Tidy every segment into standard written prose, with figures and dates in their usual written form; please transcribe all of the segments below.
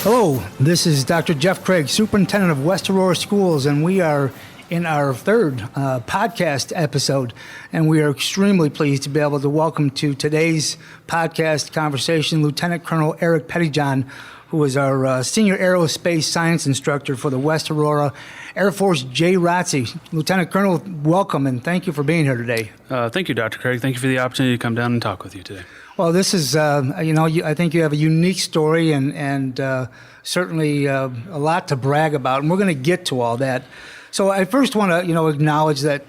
Hello, this is Dr. Jeff Craig, Superintendent of West Aurora Schools, and we are in our third podcast episode, and we are extremely pleased to be able to welcome to today's podcast conversation Lieutenant Col Erik Pettyjohn, who is our Senior Aerospace Science Instructor for the West Aurora Air Force JROTC. Lieutenant Colonel, welcome, and thank you for being here today. Thank you, Dr. Craig. Thank you for the opportunity to come down and talk with you today. Well, this is, I think you have a unique story and certainly a lot to brag about, and we're going to get to all that. So I first want to, acknowledge that,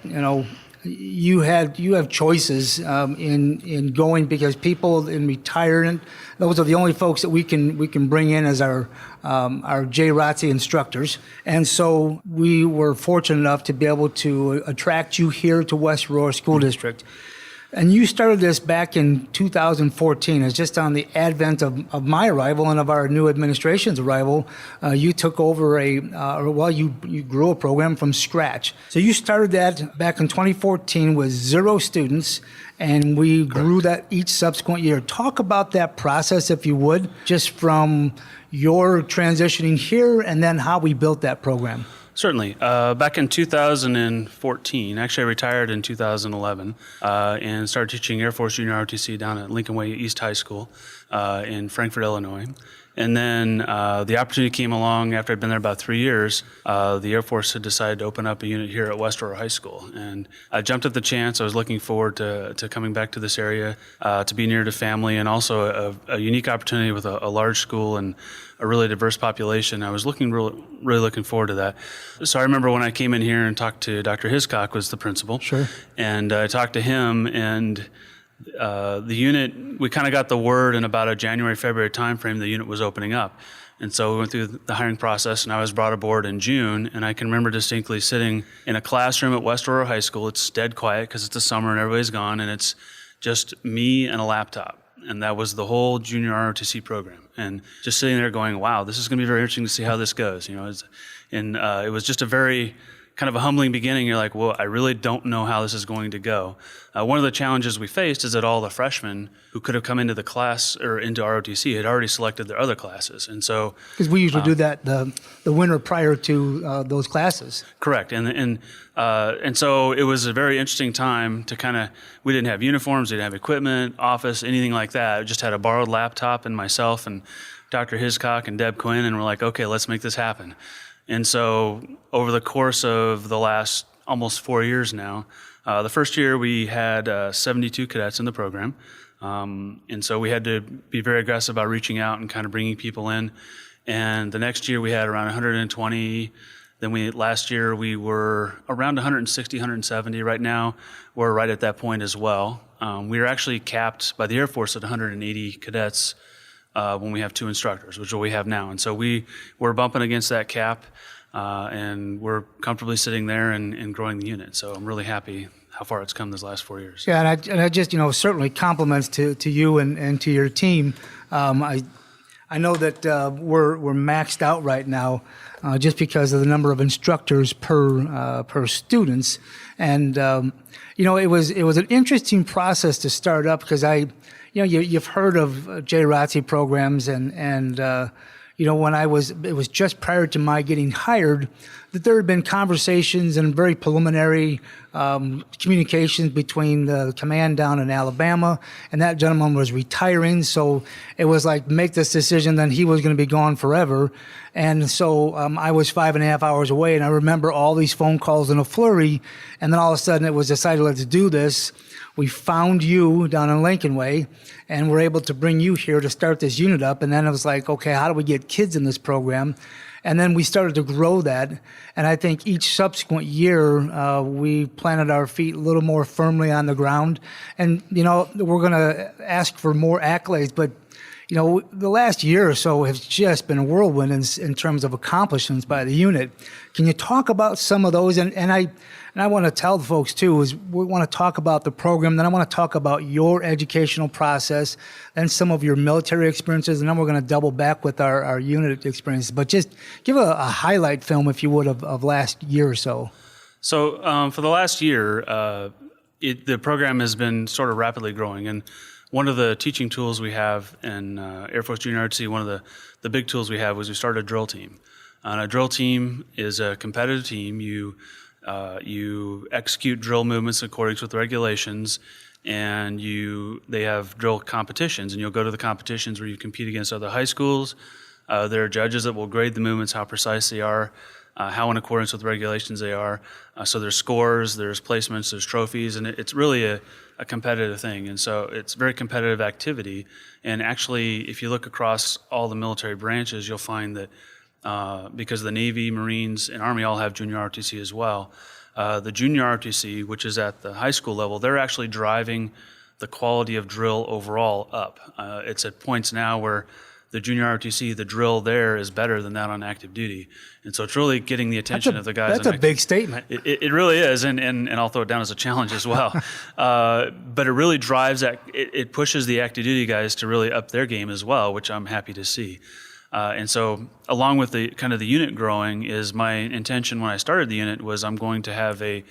you have choices in going, because people in retirement, those are the only folks that we can bring in as our JROTC instructors. And so we were fortunate enough to be able to attract you here to West Aurora School District. And you started this back in 2014. It's just on the advent of my arrival and of our new administration's arrival. You took over you grew a program from scratch. So you started that back in 2014 with 0 students, and we grew that each subsequent year. Talk about that process, if you would, just from your transitioning here and then how we built that program. Certainly. Back in 2014, actually I retired in 2011 and started teaching Air Force JROTC down at Lincoln Way East High School in Frankfort, Illinois. And then the opportunity came along after I'd been there about 3 years. The Air Force had decided to open up a unit here at West Aurora High School. And I jumped at the chance. I was looking forward to coming back to this area, to be near to family, and also a unique opportunity with a large school and a really diverse population. I was really looking forward to that. So I remember when I came in here and talked to Dr. Hiscock, was the principal. Sure. And I talked to him, and the unit, we kind of got the word in about a January, February timeframe the unit was opening up. And so we went through the hiring process, and I was brought aboard in June. And I can remember distinctly sitting in a classroom at West Aurora High School. It's dead quiet because it's the summer and everybody's gone, and it's just me and a laptop. And that was the whole junior ROTC program. And just sitting there going, wow, this is going to be very interesting to see how this goes. It was just a very kind of a humbling beginning. You're like, well, I really don't know how this is going to go. One of the challenges we faced is that all the freshmen who could have come into the class or into ROTC had already selected their other classes. And so, because we usually do that the winter prior to those classes. Correct. And so it was a very interesting time to we didn't have uniforms, we didn't have equipment, office, anything like that. I just had a borrowed laptop and myself and Dr. Hiscock and Deb Quinn, and we're like, okay, let's make this happen. And so over the course of the last almost 4 years now, the first year we had 72 cadets in the program. And so we had to be very aggressive about reaching out and kind of bringing people in. And the next year we had around 120. Then last year we were around 160, 170. Right now we're right at that point as well. We were actually capped by the Air Force at 180 cadets when we have 2 instructors, which is what we have now. And so we're bumping against that cap, and we're comfortably sitting there and growing the unit. So I'm really happy how far it's come this last 4 years. Yeah, and I just, certainly compliments to you and to your team. I know that we're maxed out right now just because of the number of instructors per students. And, it was an interesting process to start up, because you've heard of JROTC programs, and when it was just prior to my getting hired, that there had been conversations and very preliminary communications between the command down in Alabama, and that gentleman was retiring, so it was like, make this decision, then he was going to be gone forever. And so I was 5.5 hours away, and I remember all these phone calls in a flurry, and then all of a sudden it was decided, let's do this. We found you down in Lincoln Way, and we're able to bring you here to start this unit up. And then it was like, okay, how do we get kids in this program? And then we started to grow that. And I think each subsequent year, we planted our feet a little more firmly on the ground. And, we're going to ask for more accolades, but the last year or so has just been a whirlwind in terms of accomplishments by the unit. Can you talk about some of those? And I want to tell the folks too, is we want to talk about the program, then I want to talk about your educational process, then some of your military experiences, and then we're going to double back with our unit experiences. But just give a highlight film, if you would, of last year or so. So for the last year, the program has been sort of rapidly growing. And one of the teaching tools we have in Air Force JROTC, one of the big tools we have was we started a drill team. And a drill team is a competitive team. You execute drill movements in accordance with regulations, and they have drill competitions, and you'll go to the competitions where you compete against other high schools. There are judges that will grade the movements, how precise they are, how in accordance with regulations they are. So there's scores, there's placements, there's trophies, and it's really a competitive thing. And so it's very competitive activity. And actually, if you look across all the military branches, you'll find that because the Navy, Marines, and Army all have junior ROTC as well. The junior ROTC, which is at the high school level, they're actually driving the quality of drill overall up. It's at points now where the junior ROTC, the drill there is better than that on active duty. And so it's really getting the attention of the guys. That's a big statement. It really is, and I'll throw it down as a challenge as well. But it really drives that, it pushes the active duty guys to really up their game as well, which I'm happy to see. And so along with the kind of the unit growing is my intention when I started the unit was I'm going to have a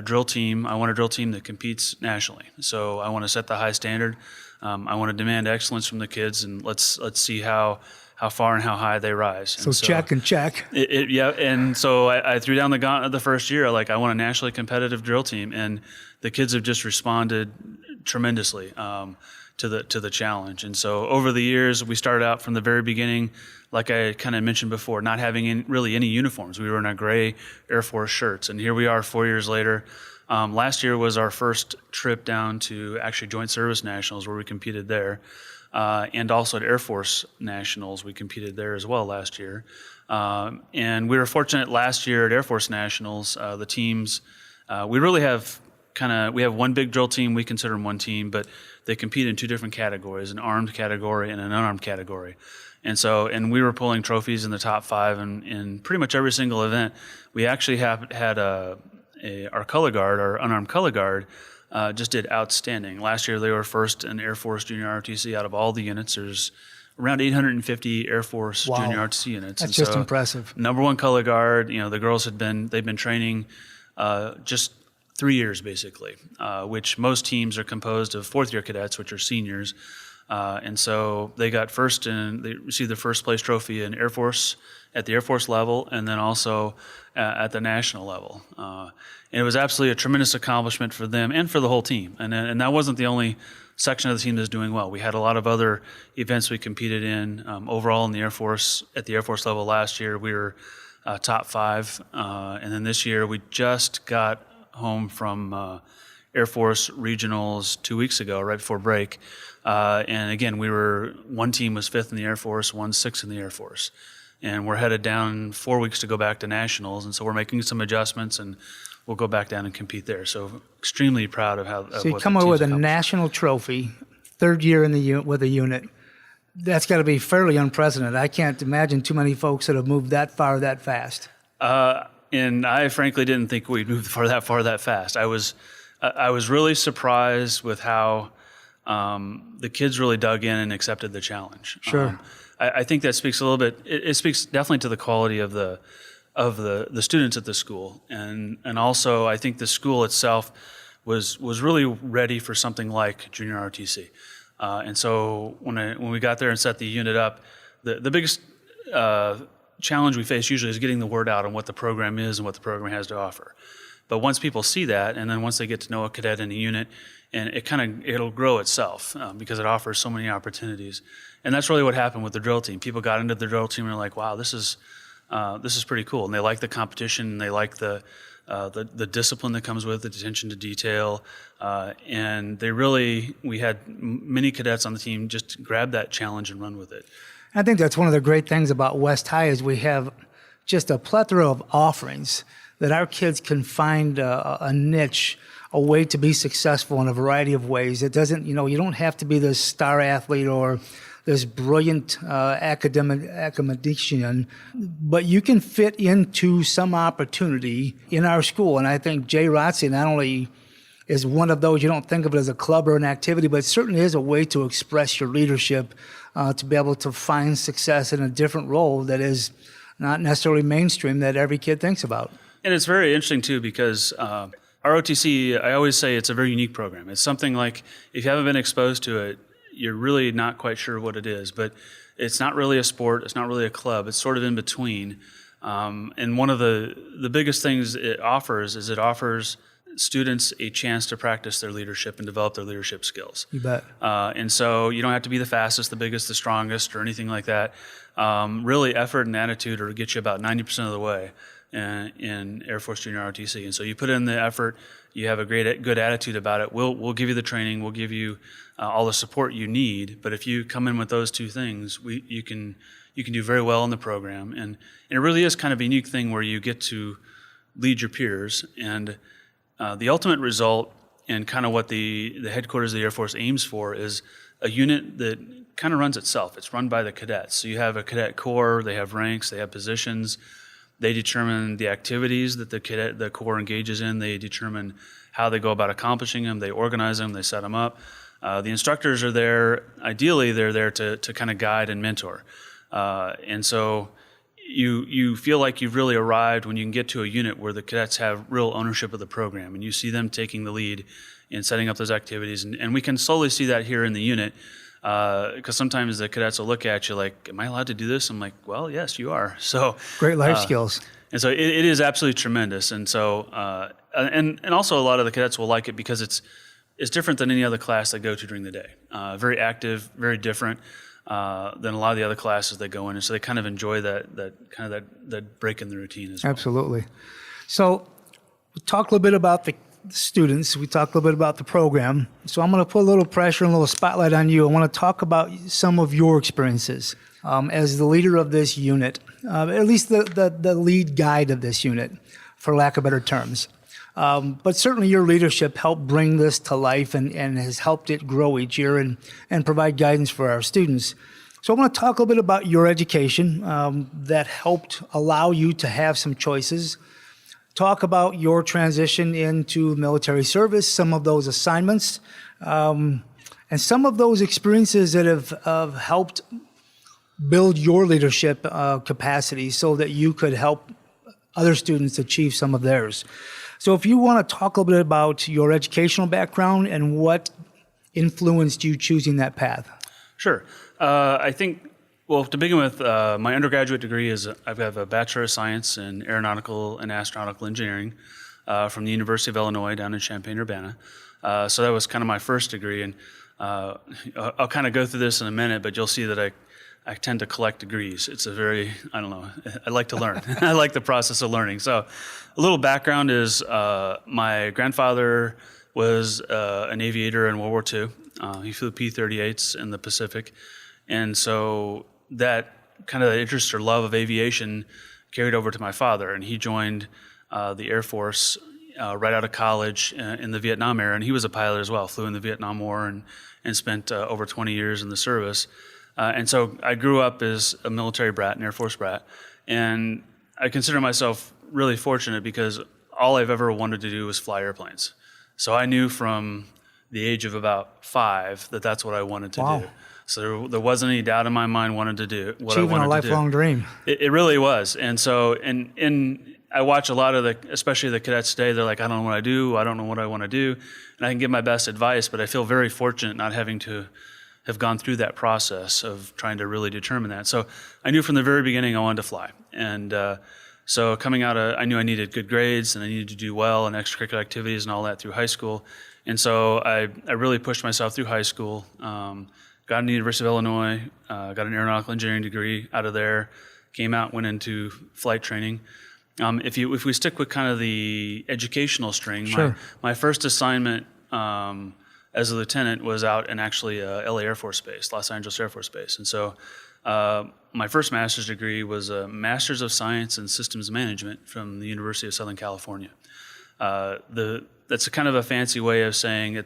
drill team. I want a drill team that competes nationally. So I want to set the high standard. I want to demand excellence from the kids, and let's see how far and how high they rise. So check and check. Yeah, and so I threw down the gauntlet the first year. I want a nationally competitive drill team, and the kids have just responded tremendously to the challenge. And so over the years, we started out from the very beginning, like I kind of mentioned before, not having really any uniforms. We were in our gray Air Force shirts, and here we are 4 years later. Last year was our first trip down to actually Joint Service Nationals, where we competed there, and also at Air Force Nationals, we competed there as well last year. And we were fortunate last year at Air Force Nationals, the teams, we really have we have one big drill team, we consider them one team, but they compete in two different categories, an armed category and an unarmed category. And we were pulling trophies in the top 5 in pretty much every single event. We actually had our color guard, our unarmed color guard, just did outstanding. Last year they were first in Air Force Junior ROTC out of all the units. There's around 850 Air Force Junior ROTC units. That's just impressive. Number one color guard, the girls they've been training just 3 years basically, which most teams are composed of fourth year cadets, which are seniors. And so they got first and they received the first place trophy in Air Force at the Air Force level, and then also at the national level. And it was absolutely a tremendous accomplishment for them and for the whole team. And that wasn't the only section of the team that's doing well. We had a lot of other events we competed in. Overall in the Air Force, at the Air Force level last year, we were top 5. And then this year, we just got home from Air Force regionals 2 weeks ago, right before break. And again, one team was 5th in the Air Force, one 6th in the Air Force. And we're headed down 4 weeks to go back to nationals. And so we're making some adjustments, and we'll go back down and compete there. So extremely proud of how. So you come away with a national trophy, 3rd year in the with a unit. That's got to be fairly unprecedented. I can't imagine too many folks that have moved that far that fast. And I frankly didn't think we'd move that far that fast. I was really surprised with how the kids really dug in and accepted the challenge. Sure. I think that speaks a little bit. It speaks definitely to the quality of the students at the school, and also I think the school itself was really ready for something like junior ROTC. And so when we got there and set the unit up, the biggest challenge we face usually is getting the word out on what the program is and what the program has to offer. But once people see that, and then once they get to know a cadet in a unit, and it'll grow itself because it offers so many opportunities. And that's really what happened with the drill team. People got into the drill team and were like, "Wow, this is pretty cool." And they like the competition, and they like the discipline that comes with it, attention to detail, and we had many cadets on the team just grab that challenge and run with it. I think that's one of the great things about West High is we have just a plethora of offerings that our kids can find a niche, a way to be successful in a variety of ways. It doesn't, you don't have to be this star athlete or this brilliant academician, but you can fit into some opportunity in our school. And I think JROTC not only is one of those, you don't think of it as a club or an activity, but it certainly is a way to express your leadership, to be able to find success in a different role that is not necessarily mainstream that every kid thinks about. And it's very interesting too because ROTC, I always say it's a very unique program. It's something like, if you haven't been exposed to it, you're really not quite sure what it is. But it's not really a sport. It's not really a club. It's sort of in between. And one of the biggest things it offers is it offers students a chance to practice their leadership and develop their leadership skills. You bet. And so you don't have to be the fastest, the biggest, the strongest, or anything like that. Really, effort and attitude are to get you about 90% of the way in Air Force Junior ROTC. And so you put in the effort, you have a good attitude about it. We'll give you the training, we'll give you all the support you need. But if you come in with those two things, you can do very well in the program. And it really is kind of a unique thing where you get to lead your peers. And the ultimate result, and kind of what the headquarters of the Air Force aims for, is a unit that kind of runs itself. It's run by the cadets. So you have a cadet corps, they have ranks, they have positions. They determine the activities that the corps engages in. They determine how they go about accomplishing them. They organize them. They set them up. The instructors are there. Ideally, they're there to kind of guide and mentor. And so you feel like you've really arrived when you can get to a unit where the cadets have real ownership of the program, and you see them taking the lead in setting up those activities. And we can slowly see that here in the unit. Because sometimes the cadets will look at you like, am I allowed to do this? I'm like, well, yes, you are. So Great life skills. And so it is absolutely tremendous. And so, and also a lot of the cadets will like it because it's different than any other class they go to during the day. Very active, very different than a lot of the other classes they go in. And so they kind of enjoy that break in the routine as well. Absolutely. So we talked a little bit about the students. We talked a little bit about the program. So I'm going to put a little pressure and a little spotlight on you. I want to talk about some of your experiences as the leader of this unit, at least the lead guide of this unit, for lack of better terms. But certainly your leadership helped bring this to life and has helped it grow each year and provide guidance for our students. So I want to talk a little bit about your education that helped allow you to have some choices. Talk about your transition into military service, some of those assignments, and some of those experiences that have helped build your leadership capacity so that you could help other students achieve some of theirs. So if you want to talk a little bit about your educational background and what influenced you choosing that path. Sure. I think, well, to begin with, my undergraduate degree is I have a Bachelor of Science in Aeronautical and Astronautical Engineering from the University of Illinois down in Champaign-Urbana. So that was kind of my first degree, and I'll kind of go through this in a minute, but you'll see that I tend to collect degrees. It's a very, I don't know, I like to learn. I like the process of learning. So a little background is my grandfather was an aviator in World War II. He flew P-38s in the Pacific. And so that kind of interest or love of aviation carried over to my father, and he joined the Air Force right out of college in the Vietnam era, and he was a pilot as well, flew in the Vietnam War and spent over 20 years in the service. And so I grew up as a military brat, an Air Force brat, and I consider myself really fortunate because all I've ever wanted to do was fly airplanes. So I knew from the age of about 5 that that's what I wanted to do. So there wasn't any doubt in my mind wanted to do what I wanted to do. Achieving a lifelong dream. It really was. And so, and I watch a lot of especially the cadets today, they're like, I don't know what I do, I don't know what I want to do. And I can give my best advice, but I feel very fortunate not having to have gone through that process of trying to really determine that. So I knew from the very beginning I wanted to fly. And so coming out I knew I needed good grades and I needed to do well in extracurricular activities and all that through high school. And so I really pushed myself through high school. Got into the University of Illinois, got an aeronautical engineering degree out of there, came out, went into flight training. If we stick with kind of the educational string, sure. my first assignment as a lieutenant was out in actually LA Air Force Base, Los Angeles Air Force Base. And so my first master's degree was a Master's of Science in Systems Management from the University of Southern California. That's a kind of a fancy way of saying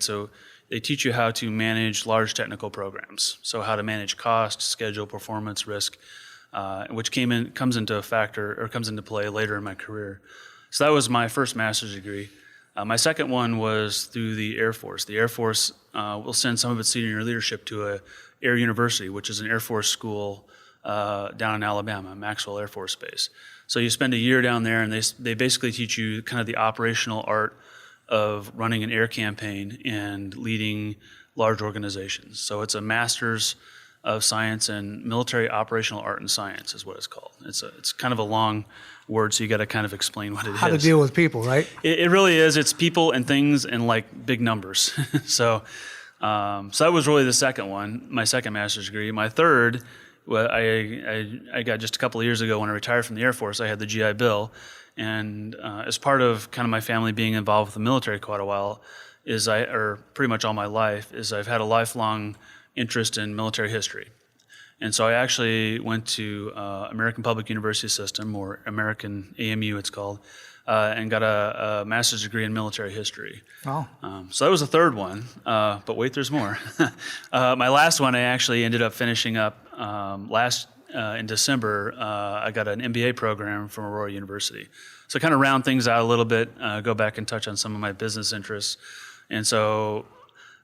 they teach you how to manage large technical programs. So how to manage cost, schedule, performance, risk, which comes into play later in my career. So that was my first master's degree. My second one was through the Air Force. The Air Force will send some of its senior leadership to a Air University, which is an Air Force school down in Alabama, Maxwell Air Force Base. So you spend a year down there, and they basically teach you kind of the operational art of running an air campaign and leading large organizations. So it's a master's of science in military operational art and science is what it's called. It's kind of a long word, so you got to kind of explain what it is. How to deal with people, right? It really is. It's people and things and like big numbers. So that was really the second one, my second master's degree. My third, well, I got just a couple of years ago when I retired from the Air Force. I had the GI Bill, and as part of kind of my family being involved with the military quite a while, or pretty much all my life, I've had a lifelong interest in military history. And so I actually went to American Public University System, or American AMU it's called, and got a master's degree in military history. Oh. So that was the third one, but wait, there's more. My last one I actually ended up finishing up in December. I got an MBA program from Aurora University. So kind of round things out a little bit, go back and touch on some of my business interests. And so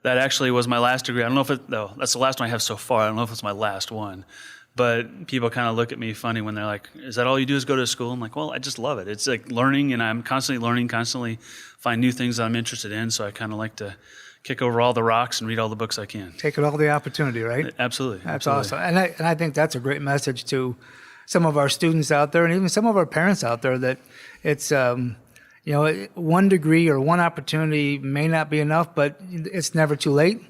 that actually was my last degree. I don't know if that's the last one I have so far. I don't know if it's my last one. But people kind of look at me funny when they're like, is that all you do is go to school? I'm like, well, I just love it. It's like learning, and I'm constantly learning, constantly find new things that I'm interested in. So I kind of like to kick over all the rocks and read all the books I can. Take it all the opportunity, right? Absolutely. That's absolutely. awesome. And I think that's a great message to some of our students out there, and even some of our parents out there, that it's, one degree or one opportunity may not be enough, but it's never too late.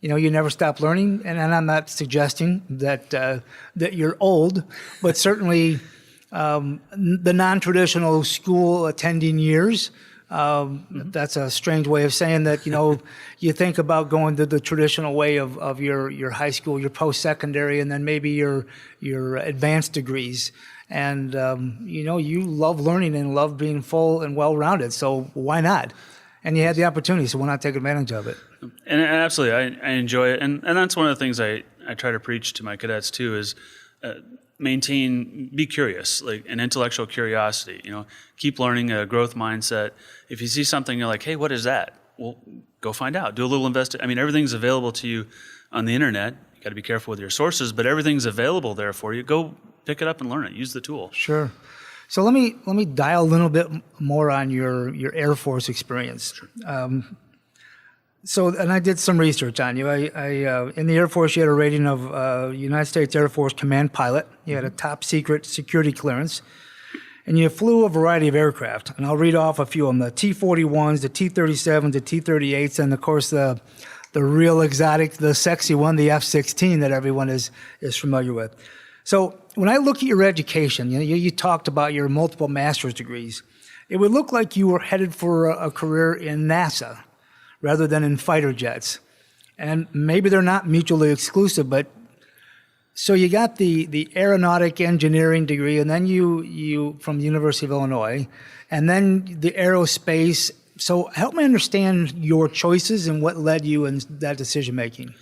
You never stop learning, and I'm not suggesting that you're old, but certainly the non-traditional school attending years. That's a strange way of saying that. You think about going to the traditional way of your high school, your post-secondary, and then maybe your advanced degrees. And you love learning and love being full and well-rounded. So why not? And you had the opportunity, so why not take advantage of it? And absolutely, I enjoy it, and that's one of the things I try to preach to my cadets too is be curious, like an intellectual curiosity. Keep learning, a growth mindset. If you see something, you're like, hey, what is that? Well, go find out. Do a little investigation. I mean, everything's available to you on the internet. You got to be careful with your sources, but everything's available there for you. Go pick it up and learn it. Use the tool. Sure. So let me dial a little bit more on your Air Force experience. Sure. And I did some research on you. In the Air Force, you had a rating of United States Air Force Command Pilot. You had a top secret security clearance, and you flew a variety of aircraft. And I'll read off a few of them: the T-41s, the T-37s, the T-38s, and of course the real exotic, the sexy one, the F-16 that everyone is familiar with. So when I look at your education, you talked about your multiple master's degrees. It would look like you were headed for a career in NASA rather than in fighter jets. And maybe they're not mutually exclusive, but so you got the aeronautic engineering degree, and then you from the University of Illinois, and then the aerospace. So help me understand your choices and what led you in that decision making.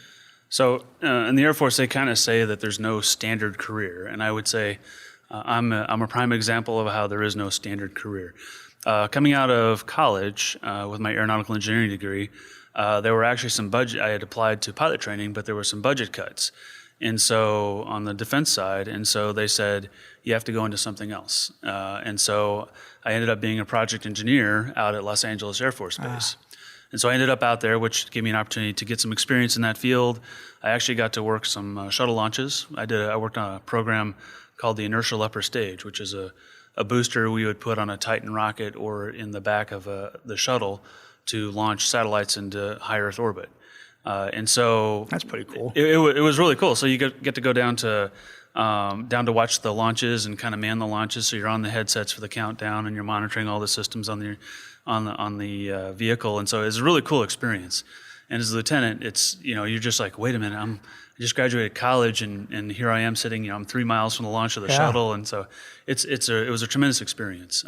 So in the Air Force, they kind of say that there's no standard career, and I would say I'm a prime example of how there is no standard career. Coming out of college with my aeronautical engineering degree, there were actually some budget. I had applied to pilot training, but there were some budget cuts, and so on the defense side, and so they said you have to go into something else. And so I ended up being a project engineer out at Los Angeles Air Force Base. And so I ended up out there, which gave me an opportunity to get some experience in that field. I actually got to work some shuttle launches. I worked on a program called the Inertial Upper Stage, which is a booster we would put on a Titan rocket or in the back of the shuttle to launch satellites into high Earth orbit. And so that's pretty cool. It was really cool. So you get to go down to watch the launches and kind of man the launches. So you're on the headsets for the countdown and you're monitoring all the systems on the vehicle. And so it's a really cool experience. And as a lieutenant, it's, you're just like, wait a minute, I just graduated college and here I am sitting, I'm 3 miles from the launch of the shuttle. And so it was a tremendous experience.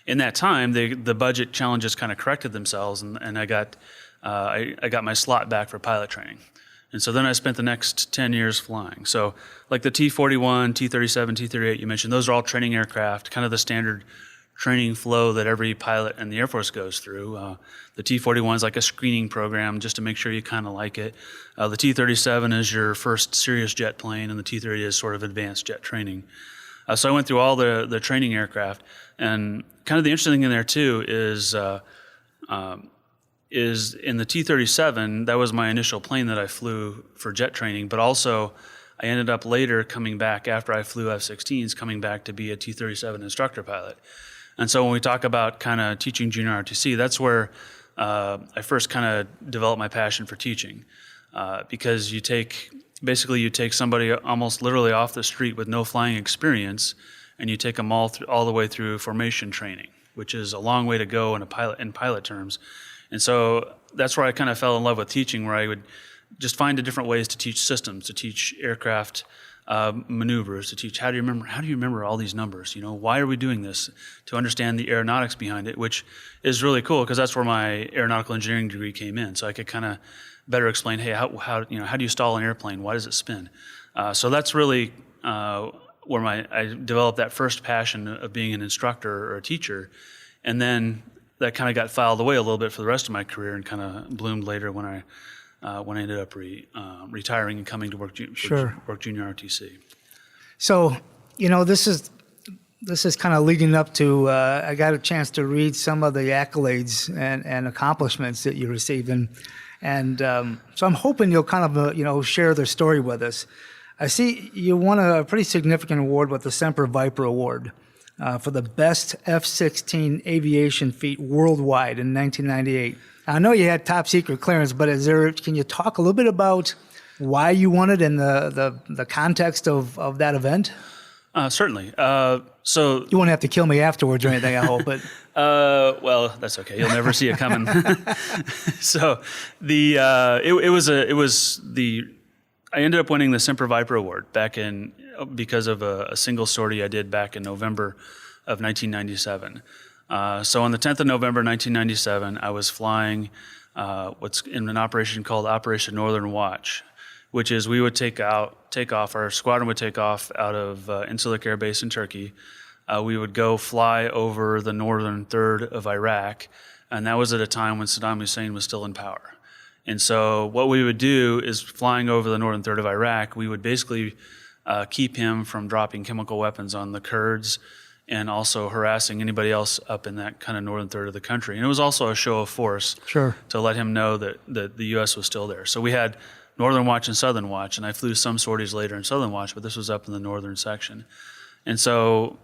In that time, the budget challenges kind of corrected themselves, and I got my slot back for pilot training. And so then I spent the next 10 years flying. So like the T-41, T-37, T-38 you mentioned, those are all training aircraft, kind of the standard training flow that every pilot in the Air Force goes through. The T-41 is like a screening program just to make sure you kind of like it. The T-37 is your first serious jet plane, and the T-38 is sort of advanced jet training. So I went through all the training aircraft. And kind of the interesting thing in there too is is in the T-37. That was my initial plane that I flew for jet training, but also I ended up later coming back after I flew F-16s, coming back to be a T-37 instructor pilot. And so when we talk about kind of teaching junior ROTC, that's where I first kind of developed my passion for teaching, because you take somebody almost literally off the street with no flying experience, and you take them all the way through formation training, which is a long way to go in pilot terms. And so that's where I kind of fell in love with teaching, where I would just find different ways to teach systems, to teach aircraft maneuvers, to teach how do you remember all these numbers? Why are we doing this? To understand the aeronautics behind it, which is really cool because that's where my aeronautical engineering degree came in. So I could kind of better explain, hey, how do you stall an airplane? Why does it spin? So that's really where I developed that first passion of being an instructor or a teacher, and then that kind of got filed away a little bit for the rest of my career and kind of bloomed later when I ended up retiring and coming to work junior ROTC. So, this is kind of leading up to, I got a chance to read some of the accolades and accomplishments that you received. And so I'm hoping you'll kind of, share their story with us. I see you won a pretty significant award with the Semper Viper Award for the best F-16 aviation feat worldwide in 1998. I know you had top secret clearance, but can you talk a little bit about why you won it and the context of that event? Certainly. So you won't have to kill me afterwards or anything, I hope. But well, that's okay. You'll never see it coming. So I ended up winning the Semper Viper Award because of a single sortie I did back in November of 1997. So on the 10th of November 1997, I was flying what's in an operation called Operation Northern Watch, which is we would take off, our squadron would take off out of Incirlik Air Base in Turkey. We would go fly over the northern third of Iraq, and that was at a time when Saddam Hussein was still in power. And so what we would do is, flying over the northern third of Iraq, we would basically keep him from dropping chemical weapons on the Kurds and also harassing anybody else up in that kind of northern third of the country. And it was also a show of force to let him know that the U.S. was still there. So we had Northern Watch and Southern Watch, and I flew some sorties later in Southern Watch, but this was up in the northern section. And so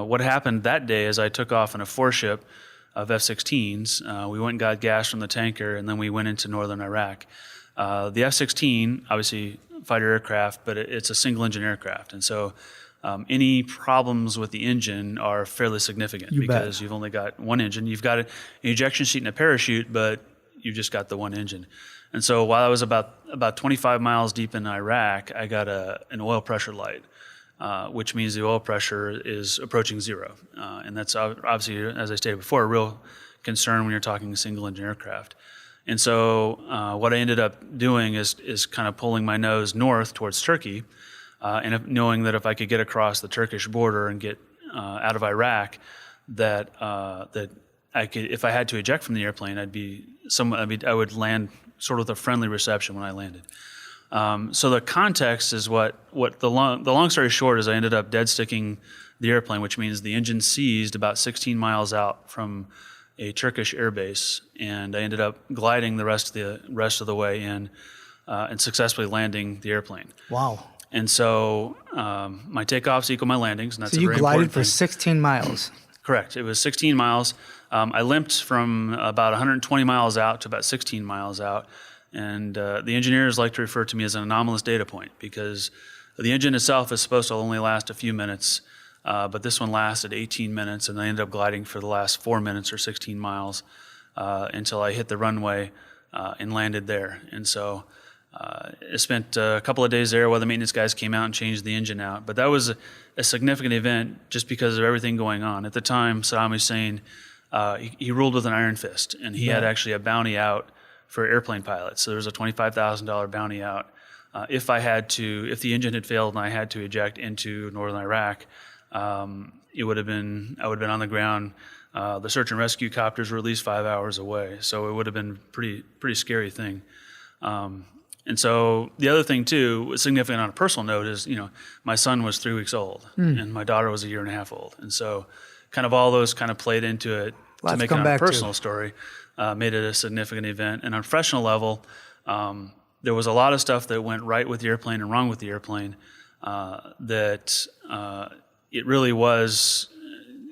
what happened that day is I took off in a four-ship of F-16s. We went and got gas from the tanker, and then we went into northern Iraq. The F-16, obviously fighter aircraft, but it's a single-engine aircraft. And so any problems with the engine are fairly significant because you've only got one engine. You've got an ejection seat and a parachute, but you've just got the one engine. And so while I was about 25 miles deep in Iraq, I got an oil pressure light, which means the oil pressure is approaching zero. And that's obviously, as I stated before, a real concern when you're talking single-engine aircraft. And so what I ended up doing is kind of pulling my nose north towards Turkey, and knowing that if I could get across the Turkish border and get out of Iraq, that I could, if I had to eject from the airplane, I would land sort of with a friendly reception when I landed. So the context is what the long story short is I ended up dead sticking the airplane, which means the engine seized about 16 miles out from a Turkish air base, and I ended up gliding the rest of the way in and successfully landing the airplane. Wow. And so my takeoffs equal my landings, and that's so a very glided important thing. for 16 miles. Correct. It was 16 miles. I limped from about 120 miles out to about 16 miles out. And the engineers like to refer to me as an anomalous data point because the engine itself is supposed to only last a few minutes, but this one lasted 18 minutes, and I ended up gliding for the last 4 minutes or 16 miles until I hit the runway and landed there. And so I spent a couple of days there while the maintenance guys came out and changed the engine out. But that was a significant event just because of everything going on. At the time, Saddam Hussein, he ruled with an iron fist, and he had actually a bounty out for airplane pilots. So there was a $25,000 bounty out. If the engine had failed and I had to eject into northern Iraq, I would have been on the ground. The search and rescue copters were at least 5 hours away, so it would have been pretty scary thing. And so the other thing too, significant on a personal note, is my son was 3 weeks old and my daughter was 1.5 years old, and so kind of all those kind of played into it to make it a personal story. made it a significant event. And on a professional level, there was a lot of stuff that went right with the airplane and wrong with the airplane. It really was.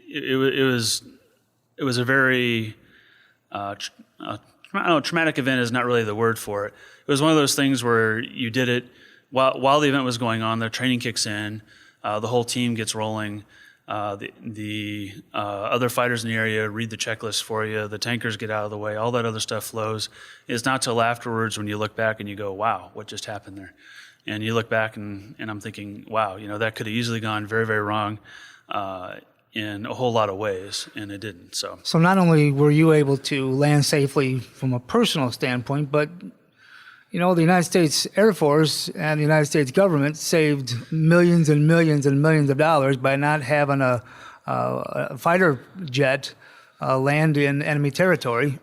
It was a very I don't know, traumatic event is not really the word for it. It was one of those things where you did it while the event was going on. The training kicks in, the whole team gets rolling. The other fighters in the area read the checklist for you. The tankers get out of the way. All that other stuff flows. It's not till afterwards when you look back and you go, "Wow, what just happened there?" And you look back and I'm thinking, "Wow, that could have easily gone very, very wrong." In a whole lot of ways, and it didn't. So not only were you able to land safely from a personal standpoint, but the United States Air Force and the United States government saved millions and millions and millions of dollars by not having a fighter jet land in enemy territory,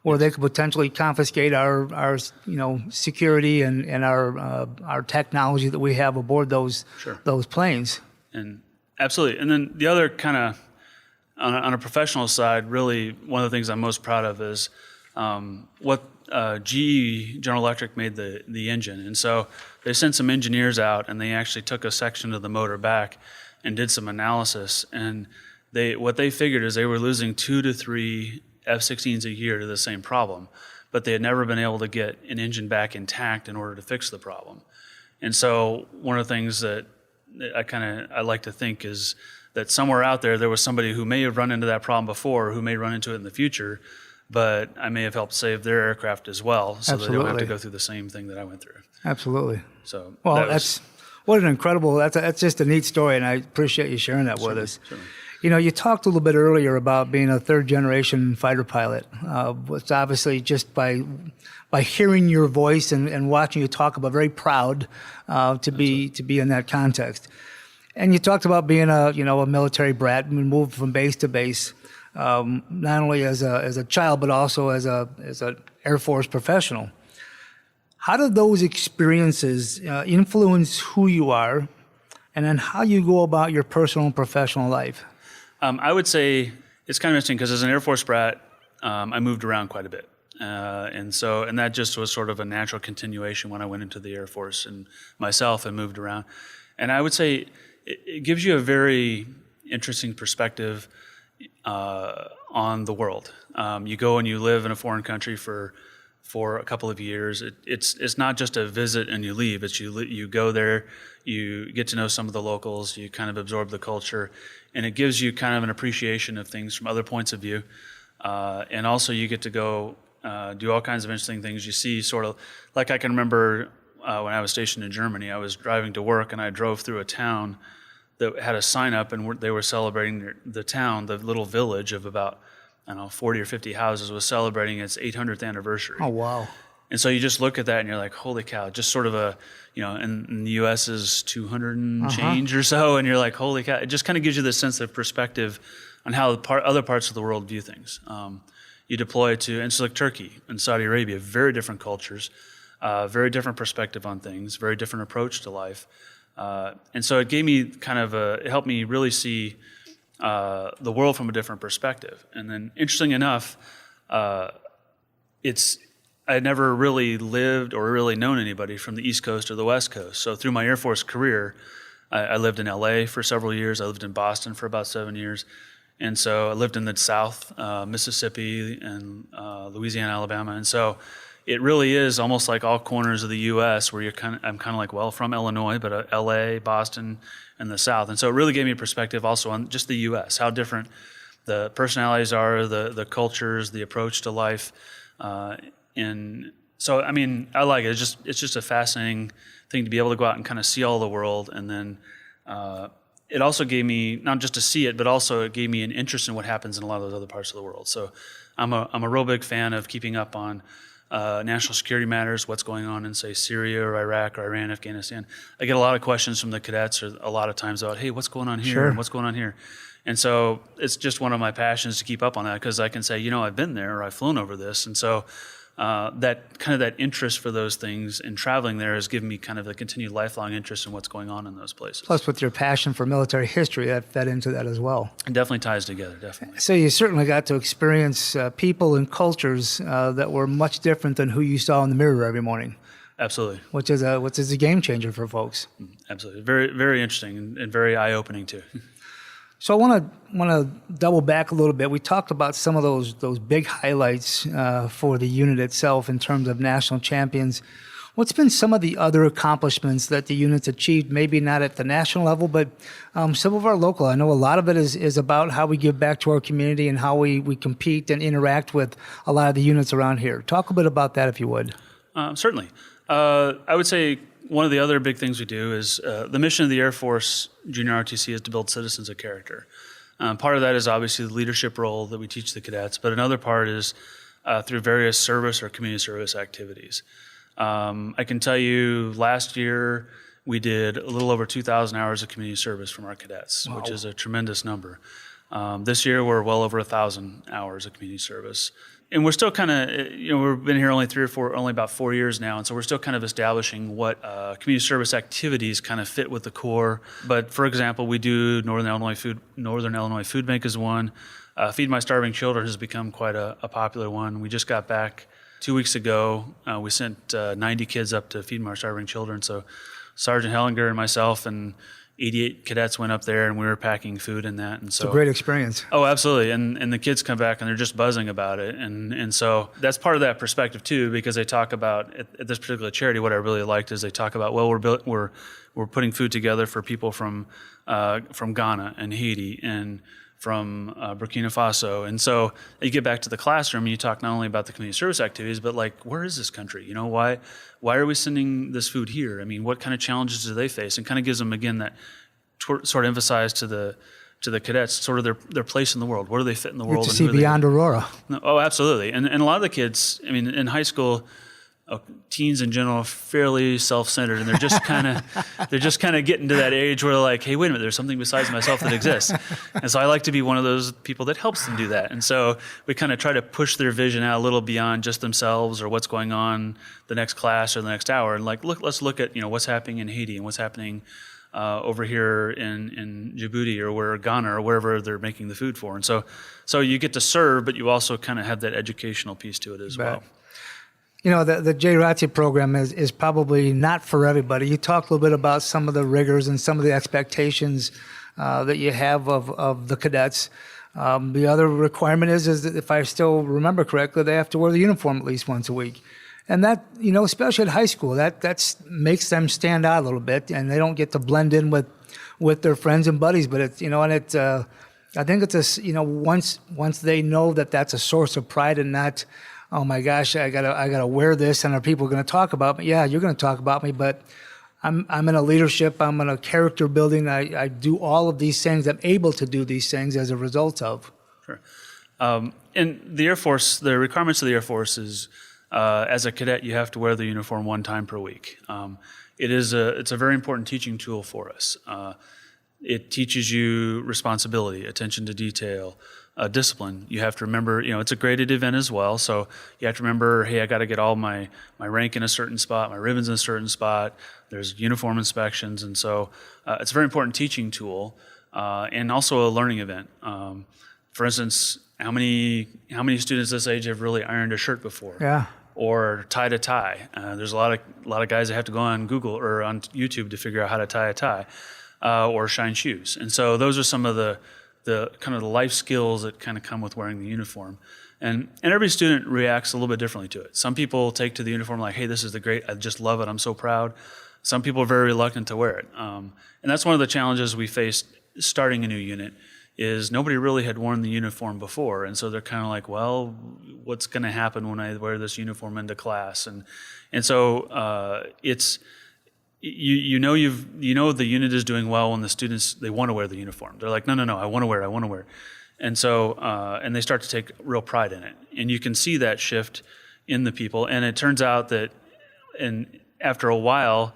where they could potentially confiscate our security and our technology that we have aboard those planes. And absolutely. And then the other kind of, on a professional side, really one of the things I'm most proud of is what GE, General Electric, made the engine. And so they sent some engineers out and they actually took a section of the motor back and did some analysis. And what they figured is they were losing 2 to 3 F-16s a year to the same problem, but they had never been able to get an engine back intact in order to fix the problem. And so one of the things that I like to think is that somewhere out there was somebody who may have run into that problem before, who may run into it in the future, but I may have helped save their aircraft as well, so that they don't have to go through the same thing that I went through. Absolutely. So what an incredible, that's just a neat story, and I appreciate you sharing that with us. Certainly. You talked a little bit earlier about being a third-generation fighter pilot. It's obviously just by hearing your voice and watching you talk about, very proud to be in that context. And you talked about being a military brat and moved from base to base, not only as a child but also as an Air Force professional. How did those experiences influence who you are, and then how you go about your personal and professional life? I would say it's kind of interesting because as an Air Force brat, I moved around quite a bit. And that just was sort of a natural continuation when I went into the Air Force and myself and moved around. And I would say it gives you a very interesting perspective on the world. You go and you live in a foreign country for a couple of years. It's not just a visit and you leave. It's you go there, you get to know some of the locals, you kind of absorb the culture, and it gives you kind of an appreciation of things from other points of view. And also you get to go do all kinds of interesting things. You see sort of, like I can remember when I was stationed in Germany, I was driving to work and I drove through a town that had a sign up and they were celebrating the town, the little village of about, 40 or 50 houses was celebrating its 800th anniversary. Oh, wow. And so you just look at that and you're like, holy cow, just sort of in the U.S. is 200 and change or so, and you're like, holy cow. It just kind of gives you this sense of perspective on how other parts of the world view things. You deploy to, and it's like Turkey and Saudi Arabia, very different cultures, very different perspective on things, very different approach to life. And so it gave me it helped me really see the world from a different perspective. And then interesting enough, I had never really lived or really known anybody from the East Coast or the West Coast. So through my Air Force career, I lived in LA for several years. I lived in Boston for about 7 years. And so I lived in the South, Mississippi and Louisiana, Alabama. And so it really is almost like all corners of the U.S. where I'm kind of like, well, from Illinois, but L.A., Boston, and the South. And so it really gave me a perspective also on just the U.S., how different the personalities are, the cultures, the approach to life. And so, I mean, I like it. It's just a fascinating thing to be able to go out and kind of see all the world. And then it also gave me, not just to see it, but also it gave me an interest in what happens in a lot of those other parts of the world. So I'm a real big fan of keeping up on national security matters, what's going on in, say, Syria or Iraq or Iran, Afghanistan. I get a lot of questions from the cadets a lot of times about, hey, what's going on here? Sure. And what's going on here? And so it's just one of my passions to keep up on that because I can say, I've been there or I've flown over this. And so that interest for those things and traveling there has given me kind of a continued lifelong interest in what's going on in those places. Plus, with your passion for military history, that fed into that as well. It definitely ties together, definitely. So you certainly got to experience people and cultures that were much different than who you saw in the mirror every morning. Absolutely. Which is a game changer for folks. Absolutely. Very, very interesting and very eye-opening too. So I want to double back a little bit. We talked about some of those big highlights for the unit itself in terms of national champions. What's been some of the other accomplishments that the unit's achieved, maybe not at the national level, but some of our local? I know a lot of it is about how we give back to our community and how we compete and interact with a lot of the units around here. Talk a bit about that if you would. Certainly. I would say one of the other big things we do is the mission of the Air Force JROTC is to build citizens of character. Part of that is obviously the leadership role that we teach the cadets, but another part is through various service or community service activities. I can tell you last year we did a little over 2,000 hours of community service from our cadets, Wow. which is a tremendous number. This year we're well over 1,000 hours of community service. And we're still kind of, we've been here only about 4 years now, and so we're still kind of establishing what community service activities kind of fit with the core. But for example, we do Northern Illinois Food Bank is one. Feed My Starving Children has become quite a popular one. We just got back 2 weeks ago. We sent 90 kids up to Feed My Starving Children. So Sergeant Hellinger and myself and 88 cadets went up there, and we were packing food in that. And so It's a great experience. Oh, absolutely. And the kids come back and they're just buzzing about it. And so that's part of that perspective too, because they talk about at this particular charity, what I really liked is they talk about, well, we're putting food together for people from Ghana and Haiti and from Burkina Faso. And so you get back to the classroom and you talk not only about the community service activities, but like, where is this country? Why are we sending this food here? I mean, what kind of challenges do they face? And kind of gives them, again, that sort of emphasize to the cadets sort of their place in the world. Where do they fit in the world? To see beyond Aurora. Oh, absolutely. And a lot of the kids, I mean, in high school, teens in general are fairly self-centered, and they're just kind of getting to that age where they're like, hey, wait a minute, there's something besides myself that exists. And so I like to be one of those people that helps them do that. And so we kind of try to push their vision out a little beyond just themselves or what's going on the next class or the next hour. And like, let's look at what's happening in Haiti and what's happening over here in Djibouti or Ghana or wherever they're making the food for. And so you get to serve, but you also kind of have that educational piece to it as well. The JROTC program is probably not for everybody. You talked a little bit about some of the rigors and some of the expectations that you have of the cadets. The other requirement is that if I still remember correctly, they have to wear the uniform at least once a week. And that, especially at high school, that makes them stand out a little bit, and they don't get to blend in with their friends and buddies. But it's, I think it's once they know that that's a source of pride and not, oh my gosh, I gotta wear this, and are people going to talk about me? Yeah, you're going to talk about me, but I'm in a leadership, I'm in a character building. I do all of these things. I'm able to do these things as a result of. Sure. And the Air Force, the requirements of the Air Force is, as a cadet, you have to wear the uniform one time per week. It's a very important teaching tool for us. It teaches you responsibility, attention to detail, discipline. You have to remember, it's a graded event as well, so you have to remember, hey, I got to get all my rank in a certain spot, my ribbons in a certain spot. There's uniform inspections, and so it's a very important teaching tool and also a learning event. For instance, how many students this age have really ironed a shirt before? Yeah. Or tied a tie? There's a lot of guys that have to go on Google or on YouTube to figure out how to tie a tie or shine shoes, and so those are some of the kind of the life skills that kind of come with wearing the uniform. And every student reacts a little bit differently to it. Some people take to the uniform like, hey, this is I just love it, I'm so proud. Some people are very reluctant to wear it. And that's one of the challenges we faced starting a new unit, is nobody really had worn the uniform before. And so they're kind of like, well, what's going to happen when I wear this uniform into class? And so it's, the unit is doing well when the students, they want to wear the uniform. They're like, no, I want to wear it. And so, and they start to take real pride in it. And you can see that shift in the people. And it turns out that after a while,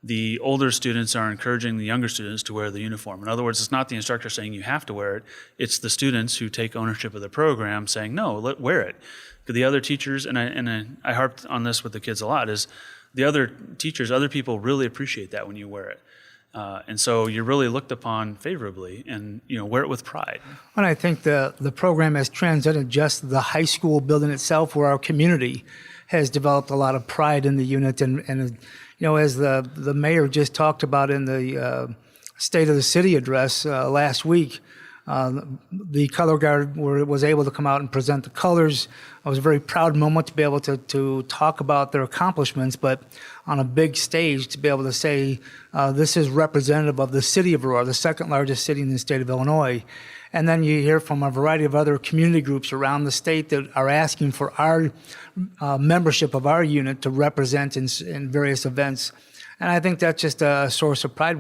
the older students are encouraging the younger students to wear the uniform. In other words, it's not the instructor saying you have to wear it. It's the students who take ownership of the program saying, no, wear it. The other teachers, and I harped on this with the kids a lot, is the other teachers, other people really appreciate that when you wear it. And so you're really looked upon favorably, and wear it with pride. And I think the program has transcended just the high school building itself, where our community has developed a lot of pride in the unit. And as the mayor just talked about in the State of the City address last week, the color guard was able to come out and present the colors. It was a very proud moment to be able to talk about their accomplishments, but on a big stage to be able to say this is representative of the city of Aurora, the second largest city in the state of Illinois. And then you hear from a variety of other community groups around the state that are asking for our membership of our unit to represent in various events. And I think that's just a source of pride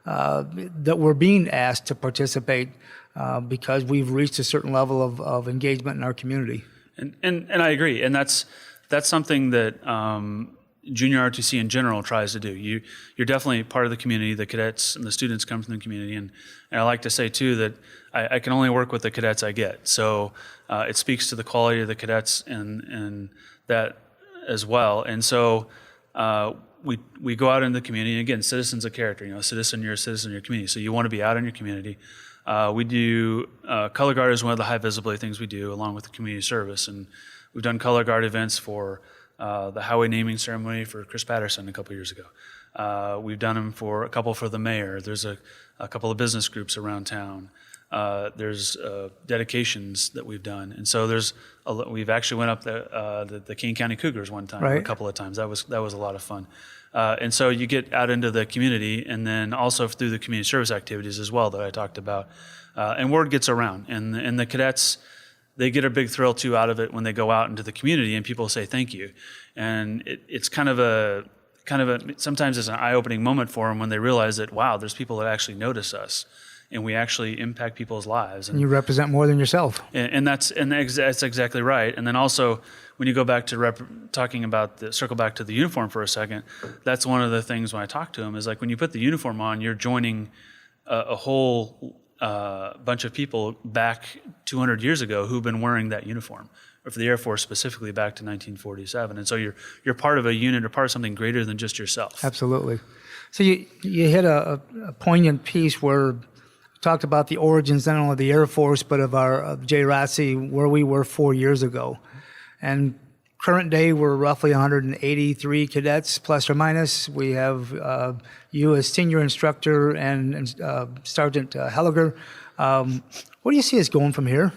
that we're being asked to participate because we've reached a certain level of engagement in our community. And I agree. And that's something that junior ROTC in general tries to do. You're definitely part of the community. The cadets and the students come from the community. And I like to say, too, that I can only work with the cadets I get. So it speaks to the quality of the cadets and that as well. And so we go out in the community. And again, citizens of character. You're a citizen in your community. So you want to be out in your community. We do color guard is one of the high visibility things we do, along with the community service. And we've done color guard events for the highway naming ceremony for Chris Patterson a couple years ago. We've done them for a couple for the mayor. There's a couple of business groups around town. There's dedications that we've done, and so we've actually went up the Kane County Cougars one time, right. A couple of times. That was a lot of fun. And so you get out into the community, and then also through the community service activities as well that I talked about. And word gets around, and the cadets, they get a big thrill too out of it when they go out into the community and people say thank you. And it's kind of a sometimes it's an eye-opening moment for them when they realize that, wow, there's people that actually notice us, and we actually impact people's lives. And you represent more than yourself. And that's exactly right. And then also, when you go back to talking about circle back to the uniform for a second, that's one of the things when I talk to them is like when you put the uniform on, you're joining a whole bunch of people back 200 years ago who've been wearing that uniform, or for the Air Force specifically back to 1947. And so you're part of a unit or part of something greater than just yourself. Absolutely. So you hit a poignant piece where you talked about the origins not only of the Air Force but of our JROTC, where we were 4 years ago. And current day, we're roughly 183 cadets, plus or minus. We have you as senior instructor and Sergeant Helliger. What do you see us going from here?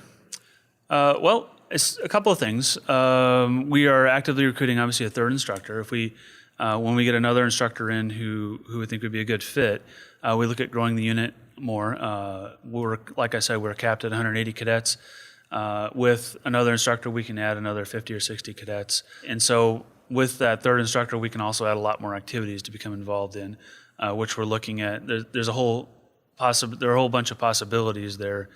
Well, it's a couple of things. We are actively recruiting, obviously, a third instructor. If when we get another instructor in who we think would be a good fit, we look at growing the unit more. Like I said, we're capped at 180 cadets. With another instructor, we can add another 50 or 60 cadets. And so with that third instructor, we can also add a lot more activities to become involved in, which we're looking at. There are a whole bunch of possibilities there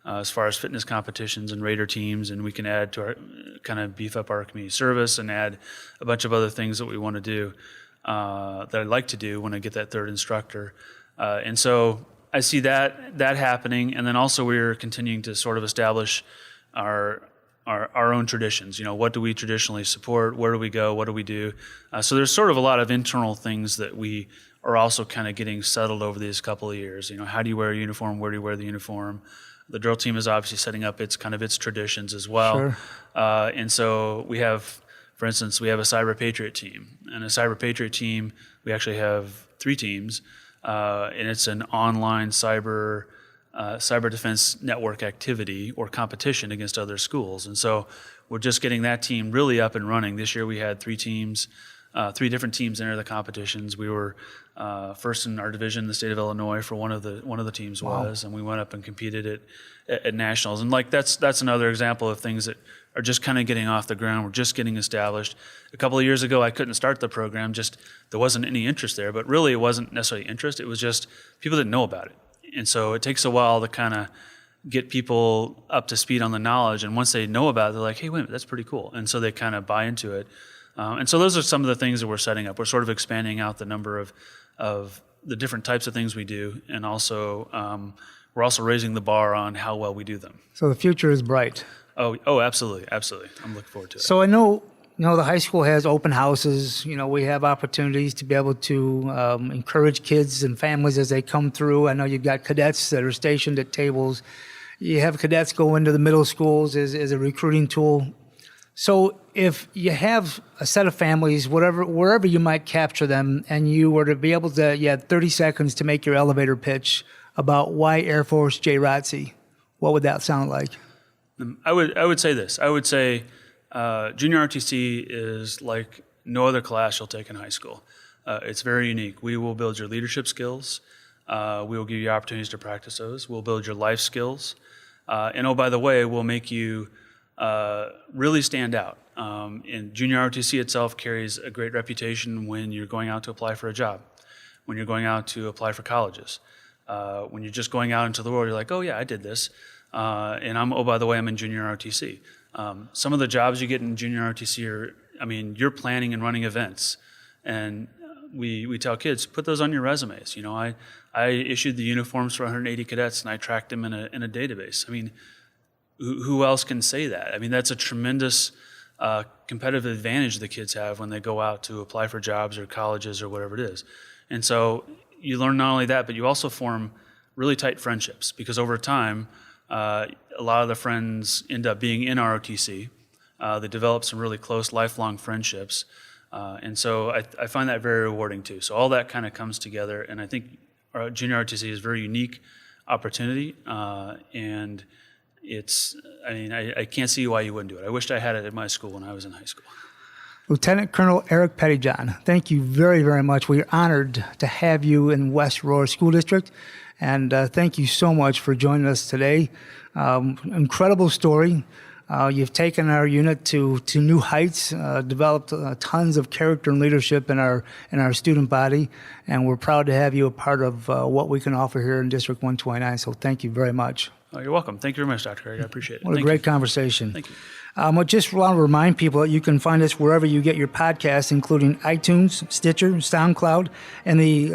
as far as fitness competitions and Raider teams, and we can add to kind of beef up our community service and add a bunch of other things that we want to do that I'd like to do when I get that third instructor. And so I see that happening, and then also we're continuing to sort of establish our own traditions. What do we traditionally support? Where do we go? What do we do? So there's sort of a lot of internal things that we are also kind of getting settled over these couple of years. How do you wear a uniform? Where do you wear the uniform? The drill team is obviously setting up its traditions as well. Sure. And so we have, for instance, we have a Cyber Patriot team. And a Cyber Patriot team, we actually have 3 teams. And it's an online cyber defense network activity or competition against other schools. And so we're just getting that team really up and running. This year we had 3 teams, 3 different teams enter the competitions. We were first in our division in the state of Illinois for one of the teams was, and we went up and competed at nationals. And that's another example of things that are just kind of getting off the ground. We're just getting established. A couple of years ago, I couldn't start the program. Just there wasn't any interest there. But really, it wasn't necessarily interest. It was just people didn't know about it. And so it takes a while to kind of get people up to speed on the knowledge. And once they know about it, they're like, hey, wait a minute, that's pretty cool. And so they kind of buy into it. And so those are some of the things that we're setting up. We're sort of expanding out the number of the different types of things we do, and also we're also raising the bar on how well we do them. So the future is bright. Oh, absolutely. I'm looking forward to it. So I know, the high school has open houses. We have opportunities to be able to encourage kids and families as they come through. I know you've got cadets that are stationed at tables. You have cadets go into the middle schools as a recruiting tool. So if you have a set of families, wherever you might capture them, and you were to be able to, you had 30 seconds to make your elevator pitch about why Air Force JROTC, what would that sound like? I would say this. I would say junior ROTC is like no other class you'll take in high school. It's very unique. We will build your leadership skills. We will give you opportunities to practice those. We'll build your life skills. And oh, by the way, we'll make you really stand out. And junior ROTC itself carries a great reputation when you're going out to apply for a job, when you're going out to apply for colleges, when you're just going out into the world. You're like, oh yeah, I did this, and by the way, I'm in junior ROTC. Some of the jobs you get in junior ROTC are, you're planning and running events, and we tell kids, put those on your resumes. I issued the uniforms for 180 cadets, and I tracked them in a database. Who else can say that? That's a tremendous competitive advantage the kids have when they go out to apply for jobs or colleges or whatever it is. And so you learn not only that, but you also form really tight friendships, because over time, a lot of the friends end up being in ROTC. They develop some really close lifelong friendships. And so I find that very rewarding too. So all that kind of comes together, and I think our junior ROTC is a very unique opportunity, and I can't see why you wouldn't do it. I wished I had it at my school when I was in high school. Lieutenant Colonel Erik Pettyjohn, thank you very, very much. We're honored to have you in West Aurora School District, and thank you so much for joining us today. Incredible story. You've taken our unit to new heights, developed tons of character and leadership in our student body, and we're proud to have you a part of what we can offer here in District 129. So thank you very much. Oh, you're welcome. Thank you very much, Dr. Erik. I appreciate it. What a great conversation. Thank you. I just want to remind people that you can find us wherever you get your podcasts, including iTunes, Stitcher, SoundCloud, and the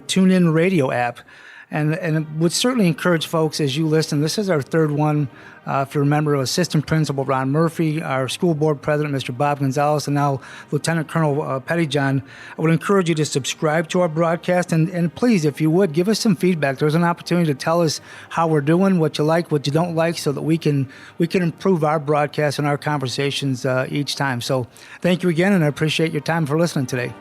TuneIn Radio app. And would certainly encourage folks as you listen. This is our third one. If you remember, Assistant Principal Ron Murphy, our school board president, Mr. Bob Gonzalez, and now Lieutenant Colonel Pettyjohn. I would encourage you to subscribe to our broadcast, and please, if you would, give us some feedback. There's an opportunity to tell us how we're doing, what you like, what you don't like, so that we can improve our broadcast and our conversations each time. So thank you again, and I appreciate your time for listening today.